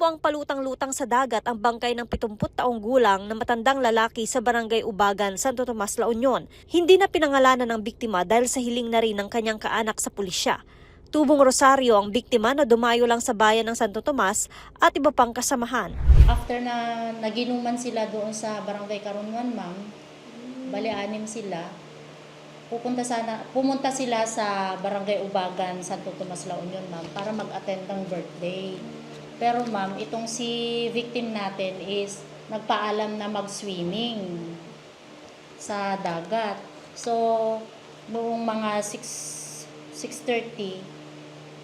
Nakumpang palutang-lutang sa dagat ang bangkay ng 70 taong gulang na matandang lalaki sa Barangay Ubagan, Santo Tomas, La Union. Hindi na pinangalanan ng biktima dahil sa hiling na rin ng kanyang kaanak sa pulisya. Tubong Rosario ang biktima na dumayo lang sa bayan ng Santo Tomas at iba pang kasamahan. After na naginuman sila doon sa Barangay Karunwan, ma'am, bali 6 sila, pumunta sila sa Barangay Ubagan, Santo Tomas, La Union, ma'am, para mag-attend ng birthday. Pero ma'am, itong si victim natin is nagpaalam na mag-swimming sa dagat. So, noong mga 6:30,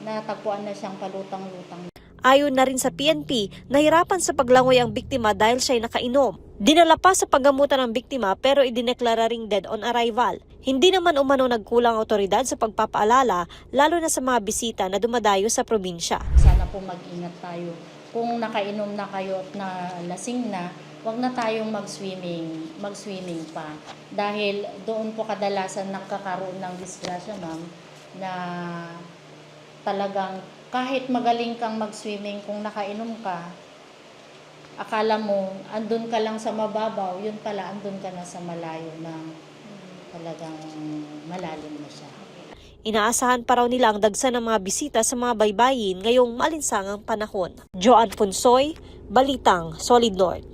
natagpuan na siyang palutang-lutang. Ayon na rin sa PNP, nahirapan sa paglangoy ang biktima dahil siya'y nakainom. Dinala pa sa paggamutan ng biktima pero idineklara ring dead on arrival. Hindi naman umano nagkulang otoridad sa pagpapaalala, lalo na sa mga bisita na dumadayo sa probinsya. Sana po mag-ingat tayo. Kung nakainom na kayo at na lasing na, huwag na tayong mag-swimming pa. Dahil doon po kadalasan nakakaroon ng disgrasya, ma'am, na talagang kahit magaling kang mag-swimming, kung nakainom ka, akala mo andun ka lang sa mababaw, yun pala andun ka na sa malayo na talagang malalim na siya. Inaasahan pa raw nila ang dagsa ng mga bisita sa mga baybayin ngayong maalinsangang panahon. Joanne Punsoy, Balitang Solid North.